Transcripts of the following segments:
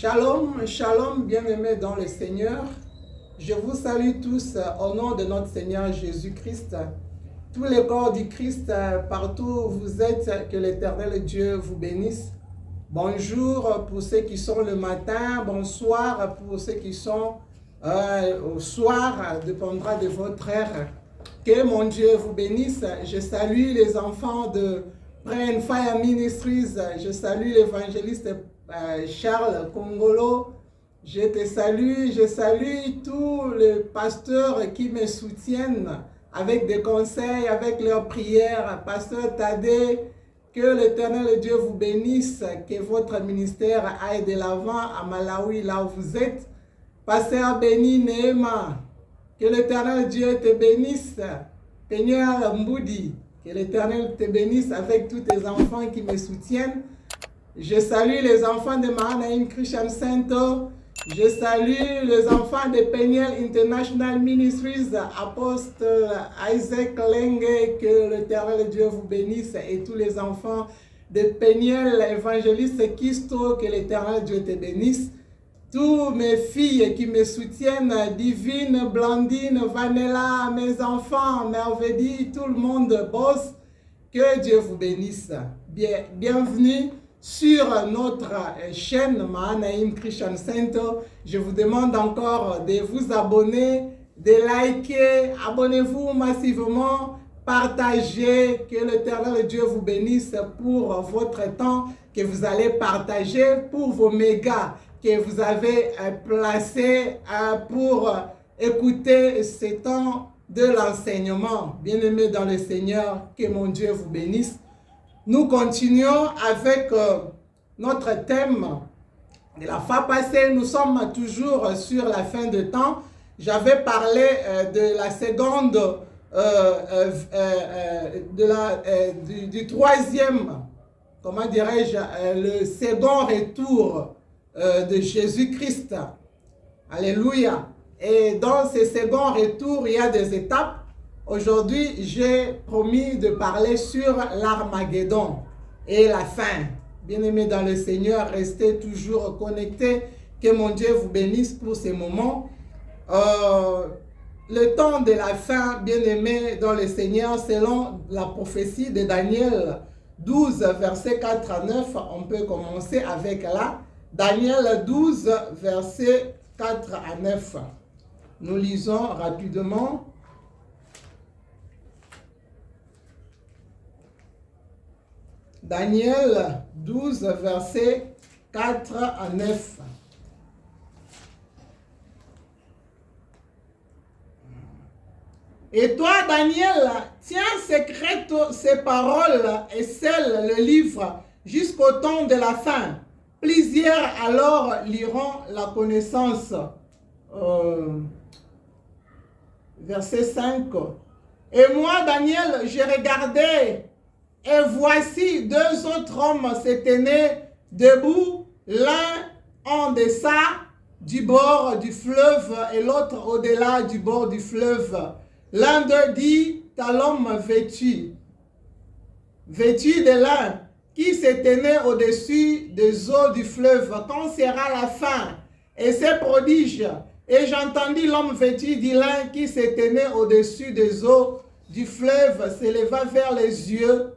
Shalom, shalom, bien-aimés dans le Seigneur. Je vous salue tous au nom de notre Seigneur Jésus-Christ. Tous les corps du Christ, partout où vous êtes, que l'Éternel Dieu vous bénisse. Bonjour pour ceux qui sont le matin, bonsoir pour ceux qui sont au soir, dépendra de votre heure. Que mon Dieu vous bénisse. Je salue les enfants de Pray and Fire Ministries. Je salue l'évangéliste Charles Congolo. Je te salue. Je salue tous les pasteurs qui me soutiennent avec des conseils, avec leurs prières. Pasteur Tadé, que l'Éternel Dieu vous bénisse, que votre ministère aille de l'avant à Malawi, là où vous êtes. Pasteur Béni Néma, que l'Éternel Dieu te bénisse. Peigneur Mboudi, que l'Éternel te bénisse avec tous tes enfants qui me soutiennent. Je salue les enfants de Mahanaim Christian Center. Je salue les enfants de Peniel International Ministries, Apostle Isaac Lenge, que l'Éternel Dieu vous bénisse, et tous les enfants de Peniel Évangéliste Kisto, que l'Éternel Dieu te bénisse. Tous mes filles qui me soutiennent, Divine, Blandine, Vanella, mes enfants, Merveille, tout le monde bosse, que Dieu vous bénisse. Bienvenue sur notre chaîne Mahanaim Christian Center. Je vous demande encore de vous abonner, de liker, abonnez-vous massivement, partagez, que l'Éternel Dieu vous bénisse pour votre temps que vous allez partager, pour vos mégas que vous avez placés pour écouter ce temps de l'enseignement. Bien-aimés dans le Seigneur, que mon Dieu vous bénisse. Nous continuons avec notre thème de la fois passée. Nous sommes toujours sur la fin de temps. J'avais parlé de la seconde, du troisième, comment dirais-je, le second retour de Jésus-Christ. Alléluia. Et dans ce second retour, il y a des étapes. Aujourd'hui, j'ai promis de parler sur l'Armageddon et la fin. Bien-aimés dans le Seigneur, restez toujours connectés. Que mon Dieu vous bénisse pour ces moments. Le temps de la fin, bien-aimés dans le Seigneur, selon la prophétie de Daniel 12, versets 4 à 9, on peut commencer avec là. Daniel 12, versets 4 à 9. Nous lisons rapidement. Daniel 12, versets 4 à 9. Et toi, Daniel, tiens secrète ces paroles et scelle le livre jusqu'au temps de la fin. Plusieurs alors liront la connaissance. Verset 5. Et moi, Daniel, j'ai regardé, et voici deux autres hommes se tenaient debout, l'un en deçà du bord du fleuve et l'autre au-delà du bord du fleuve. L'un d'eux dit à l'homme vêtu de lin, qui se tenait au-dessus des eaux du fleuve, quand sera la fin? Et c'est prodige. Et j'entendis l'homme vêtu de lin qui se tenait au-dessus des eaux du fleuve s'éleva vers les yeux,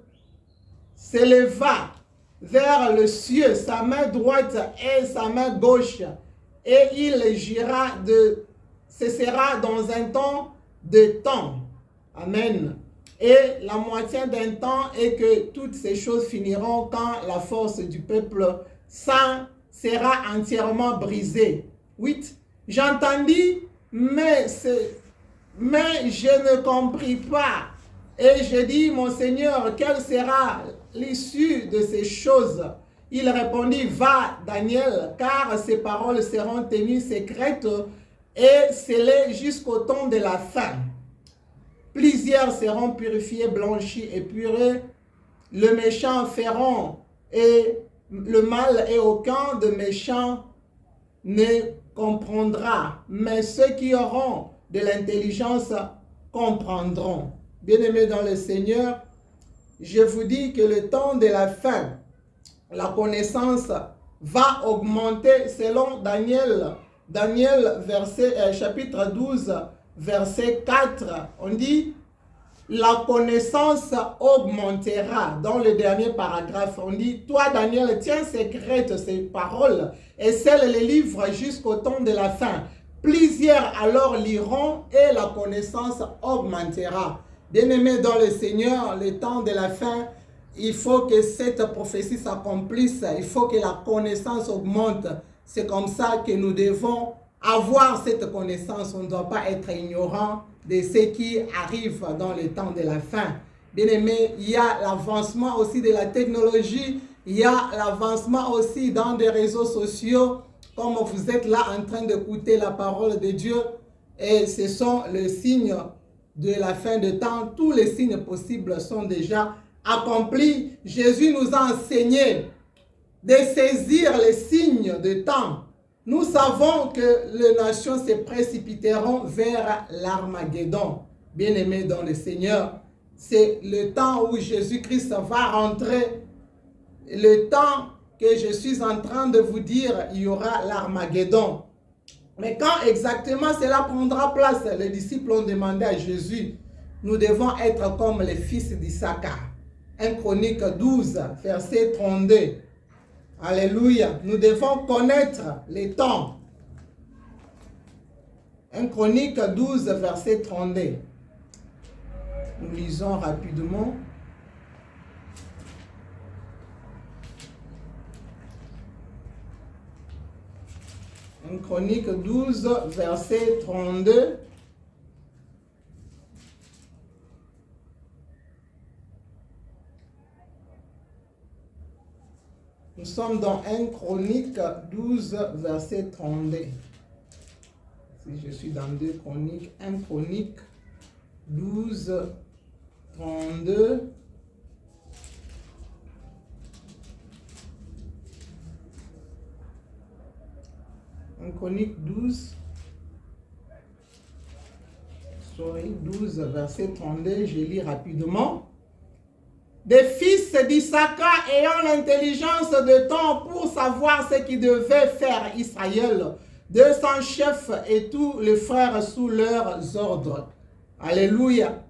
s'éleva vers le cieux, sa main droite et sa main gauche, et il cessera dans un temps de temps. Amen. Et la moitié d'un temps, et que toutes ces choses finiront quand la force du peuple saint sera entièrement brisée. 8. J'entendis, mais je ne compris pas. Et je dis, mon Seigneur, quelle sera l'issue de ces choses? Il répondit, va, Daniel, car ces paroles seront tenues secrètes et scellées jusqu'au temps de la fin. Plusieurs seront purifiés, blanchis et purés. Le méchant feront et le mal, et aucun de méchant ne comprendra. Mais ceux qui auront de l'intelligence comprendront. Bien-aimés dans le Seigneur, je vous dis que le temps de la fin, la connaissance va augmenter selon Daniel chapitre 12, verset 4. On dit, la connaissance augmentera. Dans le dernier paragraphe, on dit, toi Daniel, tiens secrète ces paroles et scelle les livres jusqu'au temps de la fin. Plusieurs alors liront et la connaissance augmentera. Bien-aimés dans le Seigneur, le temps de la fin, il faut que cette prophétie s'accomplisse. Il faut que la connaissance augmente. C'est comme ça que nous devons avoir cette connaissance. On ne doit pas être ignorant de ce qui arrive dans le temps de la fin. Bien-aimés, il y a l'avancement aussi de la technologie. Il y a l'avancement aussi dans des réseaux sociaux. Comme vous êtes là en train d'écouter la parole de Dieu. Et ce sont les signes de la fin de temps. Tous les signes possibles sont déjà accomplis. Jésus nous a enseigné de saisir les signes de temps. Nous savons que les nations se précipiteront vers l'Armageddon. Bien-aimés dans le Seigneur, c'est le temps où Jésus-Christ va rentrer. Le temps que je suis en train de vous dire, il y aura l'Armageddon. Mais quand exactement cela prendra place, les disciples ont demandé à Jésus, nous devons être comme les fils d'Issachar. 1 Chronique 12, verset 32. Alléluia. Nous devons connaître les temps. 1 Chronique 12, verset 32. Nous lisons rapidement. En Chronique 12, verset 32. Nous sommes dans 1 Chronique 12, verset 32. Si je suis dans 2 Chroniques, 1 Chronique 12, 32. En Chronique 12, 12, verset 32, je lis rapidement. Des fils d'Issachar ayant l'intelligence de temps pour savoir ce qui devait faire Israël, 200 chefs et tous les frères sous leurs ordres. Alléluia.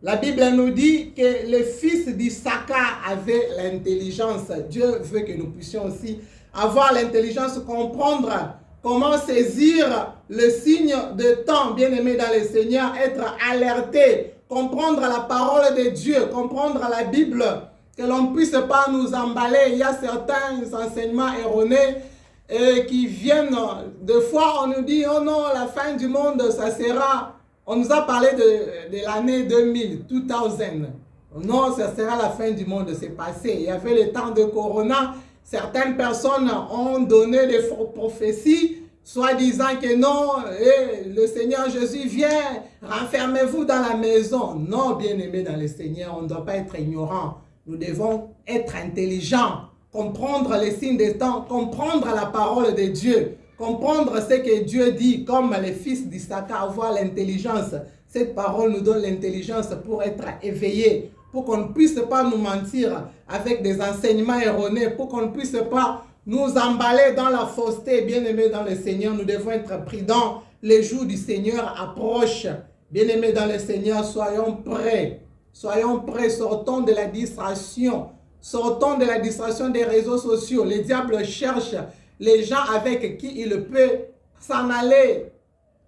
La Bible nous dit que les fils d'Issachar avaient l'intelligence. Dieu veut que nous puissions aussi avoir l'intelligence, comprendre comment saisir le signe de temps, bien-aimé dans le Seigneur, être alerté, comprendre la parole de Dieu, comprendre la Bible, que l'on ne puisse pas nous emballer. Il y a certains enseignements erronés qui viennent. Des fois, on nous dit, oh non, la fin du monde, ça sera... On nous a parlé de l'année 2000, 2000. Non, ça sera la fin du monde, c'est passé. Il y avait le temps de Corona. Certaines personnes ont donné des prophéties, soit disant que non, le Seigneur Jésus vient, renfermez-vous dans la maison. Non, bien-aimés dans le Seigneur, on ne doit pas être ignorant. Nous devons être intelligents, comprendre les signes des temps, comprendre la parole de Dieu, comprendre ce que Dieu dit, comme les fils d'Issachar, avoir l'intelligence. Cette parole nous donne l'intelligence pour être éveillés, pour qu'on ne puisse pas nous mentir avec des enseignements erronés, pour qu'on ne puisse pas nous emballer dans la fausseté. Bien-aimés dans le Seigneur, nous devons être prudents. Les jours du Seigneur approchent. Bien-aimés dans le Seigneur, soyons prêts. Soyons prêts, sortons de la distraction. Sortons de la distraction des réseaux sociaux. Le diable cherche les gens avec qui il peut s'en aller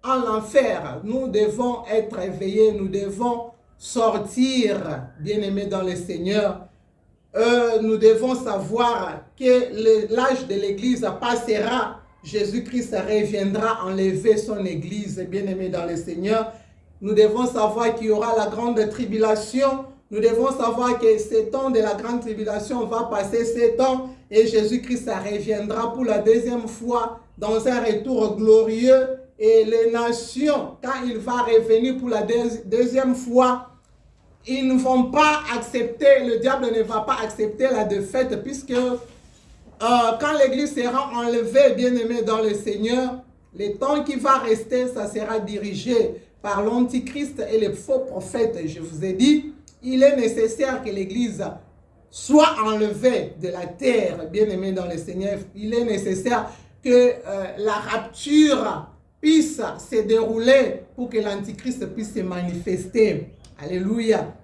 en enfer. Nous devons être éveillés, nous devons sortir, bien-aimés dans le Seigneur. Nous devons savoir que l'âge de l'Église passera. Jésus-Christ reviendra enlever son Église, bien-aimés dans le Seigneur. Nous devons savoir qu'il y aura la grande tribulation. Nous devons savoir que ce temps de la grande tribulation va passer 7 ans et Jésus-Christ reviendra pour la deuxième fois dans un retour glorieux. Et les nations, quand il va revenir pour la deuxième fois, ils ne vont pas accepter, le diable ne va pas accepter la défaite, puisque quand l'Église sera enlevée, bien-aimée dans le Seigneur, le temps qui va rester, ça sera dirigé par l'Antichrist et les faux prophètes. Je vous ai dit, il est nécessaire que l'Église soit enlevé de la terre, bien-aimés dans le Seigneur, il est nécessaire que la rapture puisse se dérouler pour que l'Antichrist puisse se manifester. Alléluia.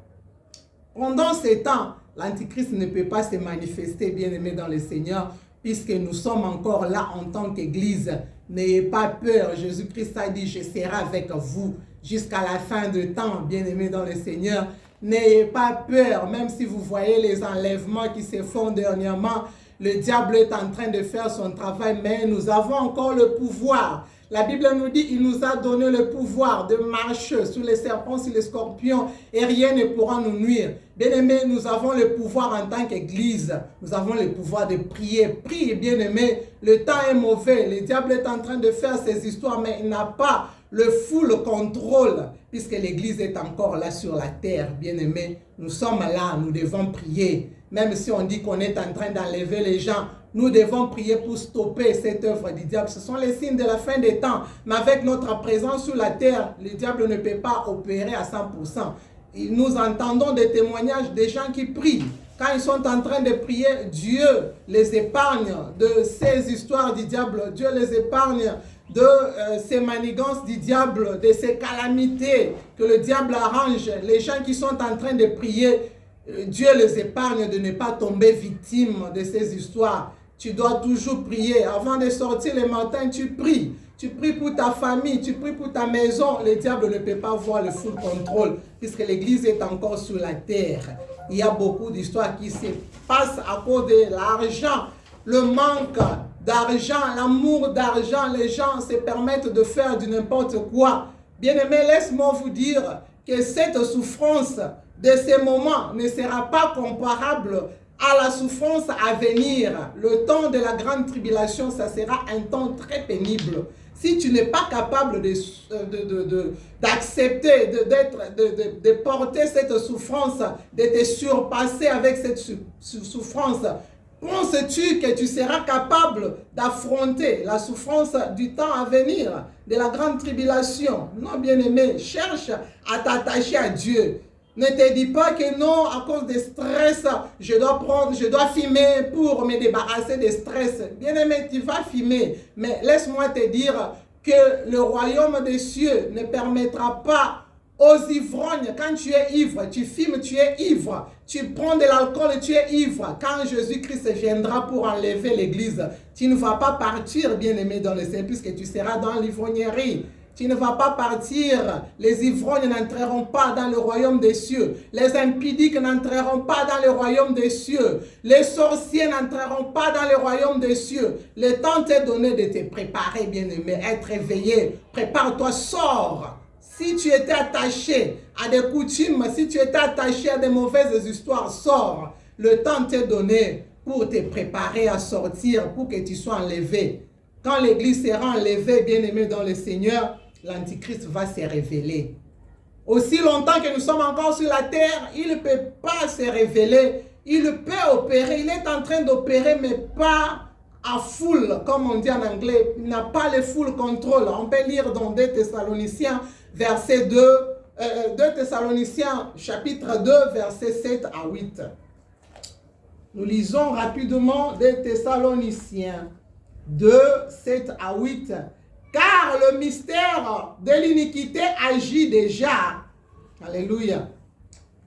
Pendant ce temps, l'Antichrist ne peut pas se manifester, bien-aimés dans le Seigneur, puisque nous sommes encore là en tant qu'Église. N'ayez pas peur. Jésus-Christ a dit, je serai avec vous jusqu'à la fin du temps, bien-aimés dans le Seigneur. N'ayez pas peur, même si vous voyez les enlèvements qui se font dernièrement. Le diable est en train de faire son travail, mais nous avons encore le pouvoir. La Bible nous dit, il nous a donné le pouvoir de marcher sur les serpents, sur les scorpions, et rien ne pourra nous nuire. Bien-aimés, nous avons le pouvoir en tant qu'Église. Nous avons le pouvoir de prier. Priez, bien-aimés. Le temps est mauvais. Le diable est en train de faire ses histoires, mais il n'a pas le full contrôle, puisque l'Église est encore là sur la terre. Bien-aimés, nous sommes là, nous devons prier. Même si on dit qu'on est en train d'enlever les gens, nous devons prier pour stopper cette œuvre du diable. Ce sont les signes de la fin des temps. Mais avec notre présence sur la terre, le diable ne peut pas opérer à 100%. Et nous entendons des témoignages des gens qui prient. Quand ils sont en train de prier, Dieu les épargne de ces histoires du diable. Dieu les épargne de ces manigances du diable, de ces calamités que le diable arrange. Les gens qui sont en train de prier, Dieu les épargne de ne pas tomber victime de ces histoires. Tu dois toujours prier. Avant de sortir le matin, tu pries. Tu pries pour ta famille, tu pries pour ta maison. Le diable ne peut pas voir le full contrôle puisque l'Église est encore sur la terre. Il y a beaucoup d'histoires qui se passent à cause de l'argent, le manque d'argent, l'amour d'argent. Les gens se permettent de faire du n'importe quoi. Bien-aimés, laisse-moi vous dire que cette souffrance de ces moments ne sera pas comparable à la souffrance à venir. Le temps de la grande tribulation, ça sera un temps très pénible. Si tu n'es pas capable d'accepter, de porter cette souffrance, de te surpasser avec cette souffrance, penses-tu que tu seras capable d'affronter la souffrance du temps à venir, de la grande tribulation? Non, bien-aimé, cherche à t'attacher à Dieu. Ne te dis pas que non, à cause de stress, je dois fumer pour me débarrasser de stress. Bien-aimé, tu vas fumer. Mais laisse-moi te dire que le royaume des cieux ne permettra pas aux ivrognes. Quand tu es ivre, tu fumes, tu es ivre. Tu prends de l'alcool, tu es ivre. Quand Jésus-Christ viendra pour enlever l'église, tu ne vas pas partir, bien-aimé, dans le ciel, puisque tu seras dans l'ivrognerie. Tu ne vas pas partir. Les ivrognes n'entreront pas dans le royaume des cieux. Les impudiques n'entreront pas dans le royaume des cieux. Les sorciers n'entreront pas dans le royaume des cieux. Le temps t'est donné de te préparer, bien-aimé, être éveillé. Prépare-toi, sors. Si tu étais attaché à des coutumes, si tu étais attaché à des mauvaises histoires, sors. Le temps t'est donné pour te préparer à sortir, pour que tu sois enlevé. Quand l'église sera enlevée, bien-aimé dans le Seigneur, l'Antichrist va se révéler. Aussi longtemps que nous sommes encore sur la terre, il ne peut pas se révéler. Il peut opérer. Il est en train d'opérer, mais pas à full, comme on dit en anglais. Il n'a pas le full contrôle. On peut lire dans 2 Thessaloniciens, verset 2, 2 Thessaloniciens, chapitre 2, versets 7 à 8. Nous lisons rapidement 2 Thessaloniciens 2, 7 à 8. Car le mystère de l'iniquité agit déjà. Alléluia.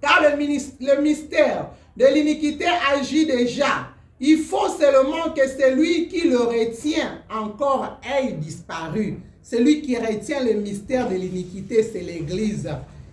Car le mystère de l'iniquité agit déjà. Il faut seulement que celui qui le retient encore ait disparu. Celui qui retient le mystère de l'iniquité, c'est l'Église.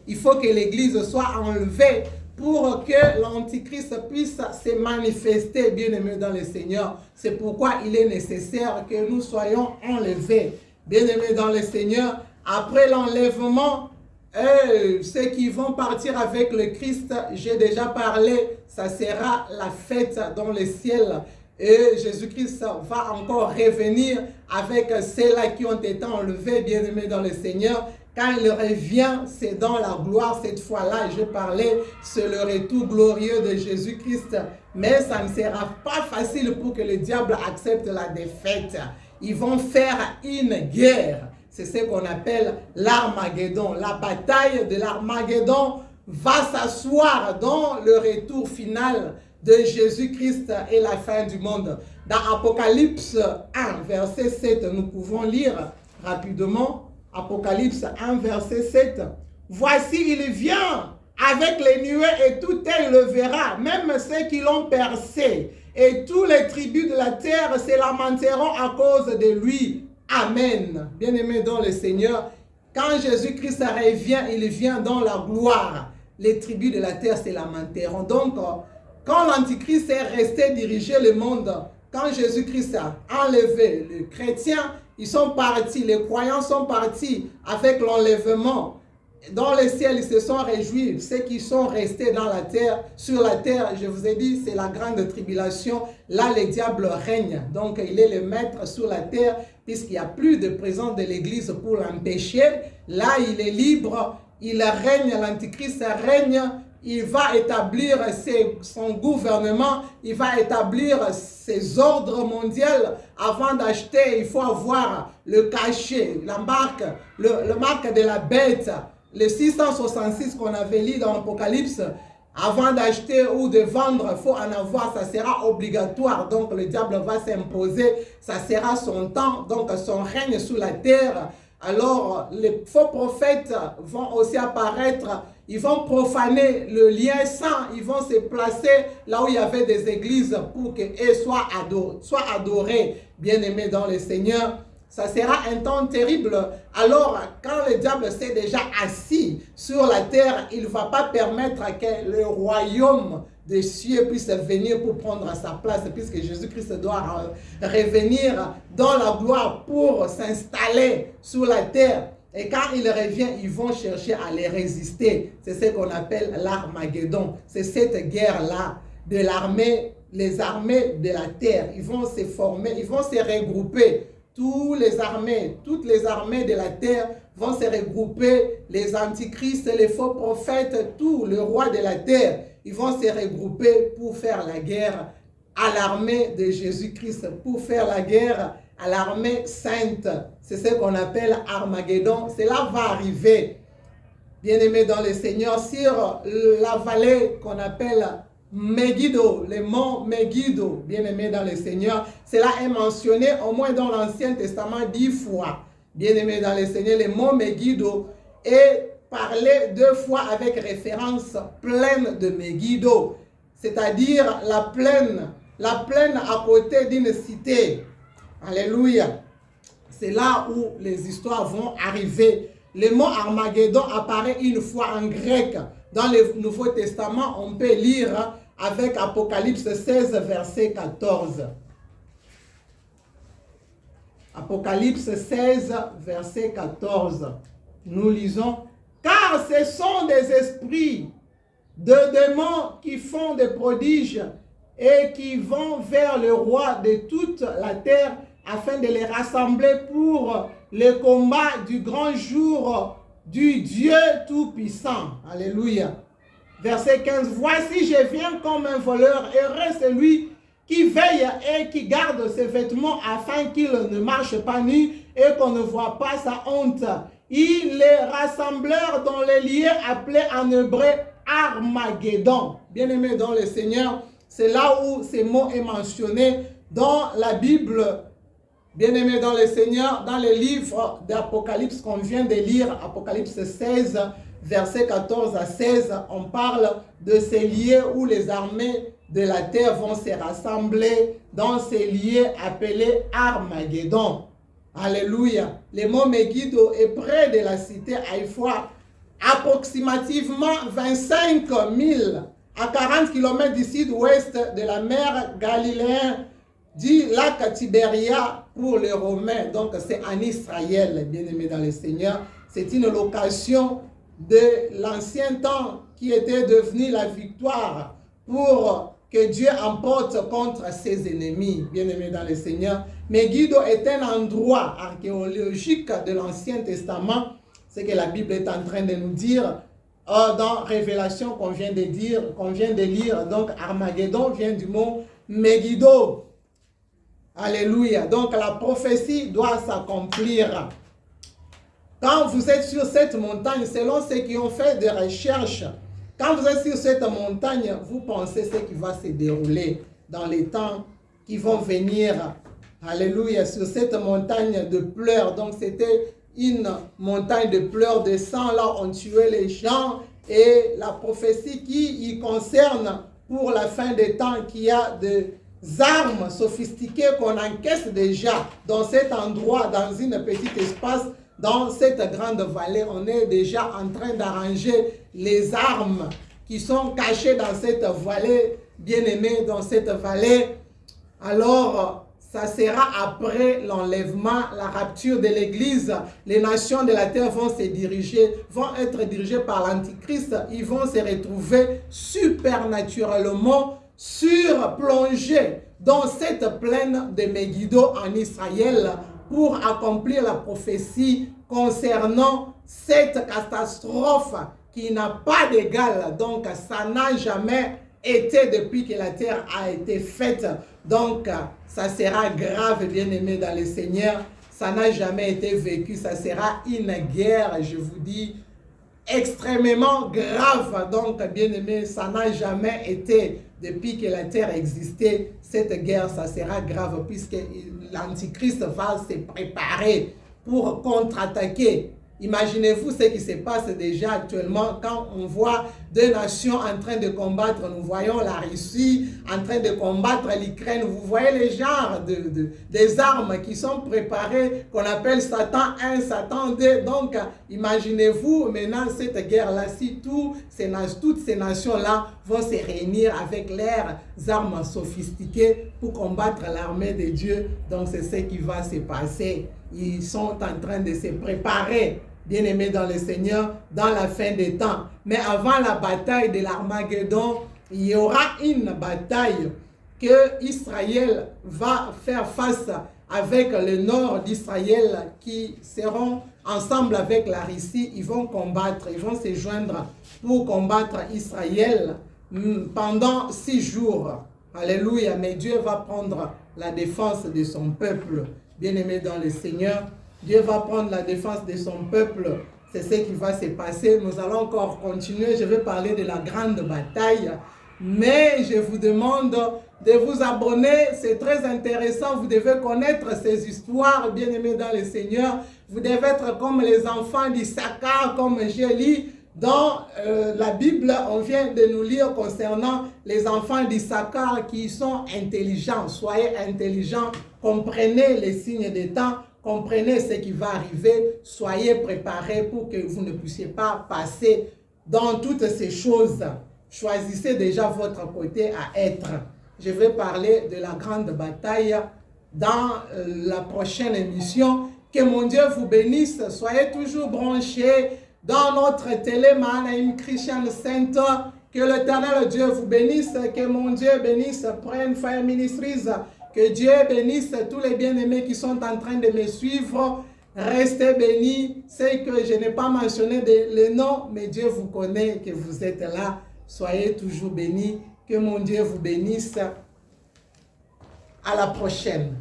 Il faut que l'Église soit enlevée pour que l'Antichrist puisse se manifester, bien-aimé dans le Seigneur. C'est pourquoi il est nécessaire que nous soyons enlevés. Bien-aimés dans le Seigneur, après l'enlèvement, ceux qui vont partir avec le Christ, j'ai déjà parlé, ça sera la fête dans le ciel. Et Jésus-Christ va encore revenir avec ceux-là qui ont été enlevés, bien-aimés dans le Seigneur. Quand il revient, c'est dans la gloire. Cette fois-là, je parlais, c'est le retour glorieux de Jésus-Christ. Mais ça ne sera pas facile pour que le diable accepte la défaite. Ils vont faire une guerre. C'est ce qu'on appelle l'Armageddon. La bataille de l'Armageddon va s'asseoir dans le retour final de Jésus-Christ et la fin du monde. Dans Apocalypse 1, verset 7, nous pouvons lire rapidement. Apocalypse 1, verset 7. Voici, il vient avec les nuées et tout œil le verra, même ceux qui l'ont percé. Et tous les tribus de la terre se lamenteront à cause de lui. Amen. Bien-aimés dans le Seigneur, quand Jésus-Christ revient, il vient dans la gloire. Les tribus de la terre se lamenteront. Donc, quand l'Antichrist est resté diriger le monde, quand Jésus-Christ a enlevé les chrétiens, ils sont partis, les croyants sont partis avec l'enlèvement. Dans le ciel, ils se sont réjouis. Ceux qui sont restés dans la terre, sur la terre, je vous ai dit, c'est la grande tribulation. Là, le diable règne. Donc, il est le maître sur la terre, puisqu'il n'y a plus de présence de l'Église pour l'empêcher. Là, il est libre. Il règne, l'Antichrist règne. Il va établir son gouvernement. Il va établir ses ordres mondiaux. Avant d'acheter, il faut avoir le cachet, la marque, le marque de la bête. Le 666 qu'on avait lu dans l'Apocalypse, avant d'acheter ou de vendre, il faut en avoir, ça sera obligatoire. Donc le diable va s'imposer, ça sera son temps, donc son règne sous la terre. Alors les faux prophètes vont aussi apparaître, ils vont profaner le lien saint, ils vont se placer là où il y avait des églises pour qu'elles soient adorées, bien-aimés dans le Seigneur. Ça sera un temps terrible. Alors, quand le diable s'est déjà assis sur la terre, il ne va pas permettre que le royaume des cieux puisse venir pour prendre sa place, puisque Jésus-Christ doit revenir dans la gloire pour s'installer sur la terre. Et quand il revient, ils vont chercher à les résister. C'est ce qu'on appelle l'Armageddon. C'est cette guerre-là de l'armée, les armées de la terre. Ils vont se former, ils vont se regrouper. Toutes les armées de la terre vont se regrouper, les antichrists, les faux prophètes, tout le roi de la terre, ils vont se regrouper pour faire la guerre à l'armée de Jésus-Christ, pour faire la guerre à l'armée sainte. C'est ce qu'on appelle Armageddon. Cela va arriver, bien-aimés dans le Seigneur, sur la vallée qu'on appelle Megiddo, le mont Megiddo, bien-aimé dans le Seigneur. Cela est mentionné au moins dans l'Ancien Testament 10 fois. Bien-aimé dans le Seigneur, le mont Megiddo est parlé 2 fois avec référence plaine de Megiddo, c'est-à-dire la plaine à côté d'une cité. Alléluia. C'est là où les histoires vont arriver. Le mot Armageddon apparaît une fois en grec. Dans le Nouveau Testament, on peut lire avec Apocalypse 16, verset 14. Apocalypse 16, verset 14. Nous lisons: car ce sont des esprits de démons qui font des prodiges et qui vont vers le roi de toute la terre afin de les rassembler pour le combat du grand jour du Dieu Tout-Puissant. Alléluia. Verset 15. Voici, je viens comme un voleur. Heureux celui qui veille et qui garde ses vêtements afin qu'il ne marche pas nu et qu'on ne voit pas sa honte. Il est rassembleur dans les lieux appelés en hébreu Armageddon. Bien-aimé dans le Seigneur, c'est là où ces mots est mentionné dans la Bible. Bien-aimés dans le Seigneur, dans le livre d'Apocalypse qu'on vient de lire, Apocalypse 16, versets 14 à 16, on parle de ces lieux où les armées de la terre vont se rassembler dans ces lieux appelés Armageddon. Alléluia. Le mont Megiddo est près de la cité Haïfa, approximativement 25 000 à 40 km du sud-ouest de la mer Galiléenne, du lac Tibéria pour les Romains. Donc c'est en Israël, bien-aimés dans le Seigneur. C'est une location de l'ancien temps qui était devenue la victoire pour que Dieu emporte contre ses ennemis, bien-aimés dans le Seigneur. Megiddo est un endroit archéologique de l'Ancien Testament. C'est que la Bible est en train de nous dire dans Révélation qu'on vient de lire. Donc Armageddon vient du mot Megiddo. Alléluia. Donc la prophétie doit s'accomplir. Quand vous êtes sur cette montagne, selon ceux qui ont fait des recherches, Quand vous êtes sur cette montagne, vous pensez ce qui va se dérouler dans les temps qui vont venir. Alléluia, sur cette montagne de pleurs. Donc c'était une montagne de pleurs, de sang. Là, on tuait les gens. Et la prophétie qui y concerne pour la fin des temps, qu'il y a des armes sophistiquées qu'on encaisse déjà dans cet endroit, dans une petite espace, dans cette grande vallée. On est déjà en train d'arranger les armes qui sont cachées dans cette vallée, bien-aimés, dans cette vallée. Alors, ça sera après l'enlèvement, la rapture de l'Église. Les nations de la terre vont être dirigées par l'Antichrist. Ils vont se retrouver supernaturellement surplongés dans cette plaine de Megiddo en Israël pour accomplir la prophétie concernant cette catastrophe qui n'a pas d'égal. Donc, ça n'a jamais été depuis que la terre a été faite. Donc, ça sera grave, bien-aimé dans le Seigneur. Ça n'a jamais été vécu. Ça sera une guerre, je vous dis, extrêmement grave. Donc, bien-aimé, ça n'a jamais été depuis que la terre existait. Cette guerre, ça sera grave puisque l'Antichrist va se préparer pour contre-attaquer. Imaginez-vous ce qui se passe déjà actuellement quand on voit deux nations en train de combattre. Nous voyons la Russie en train de combattre l'Ukraine. Vous voyez les genres des armes qui sont préparées, qu'on appelle Satan 1, Satan 2. Donc, imaginez-vous maintenant cette guerre-là, si toutes ces nations-là vont se réunir avec leurs armes sophistiquées pour combattre l'armée de Dieu. Donc, c'est ce qui va se passer. Ils sont en train de se préparer, bien-aimés dans le Seigneur, dans la fin des temps. Mais avant la bataille de l'Armageddon, il y aura une bataille que Israël va faire face avec le nord d'Israël qui seront ensemble avec la Russie. Ils vont combattre, ils vont se joindre pour combattre Israël pendant 6 jours. Alléluia, mais Dieu va prendre la défense de son peuple. Bien-aimé dans le Seigneur, Dieu va prendre la défense de son peuple. C'est ce qui va se passer. Nous allons encore continuer. Je vais parler de la grande bataille. Mais je vous demande de vous abonner. C'est très intéressant. Vous devez connaître ces histoires, bien-aimés dans le Seigneur. Vous devez être comme les enfants d'Issachar, comme j'ai lu dans la Bible. On vient de nous lire concernant les enfants d'Issachar qui sont intelligents. Soyez intelligents. Comprenez les signes des temps. Comprenez ce qui va arriver. Soyez préparés pour que vous ne puissiez pas passer dans toutes ces choses. Choisissez déjà votre côté à être. Je vais parler de la grande bataille dans la prochaine émission. Que mon Dieu vous bénisse. Soyez toujours branchés dans notre télé Mahanaim Christian Center. Que l'Éternel Dieu vous bénisse. Que mon Dieu bénisse Praying Fire Ministries. Que Dieu bénisse tous les bien-aimés qui sont en train de me suivre. Restez bénis. C'est que je n'ai pas mentionné les noms, mais Dieu vous connaît, que vous êtes là. Soyez toujours bénis. Que mon Dieu vous bénisse. À la prochaine.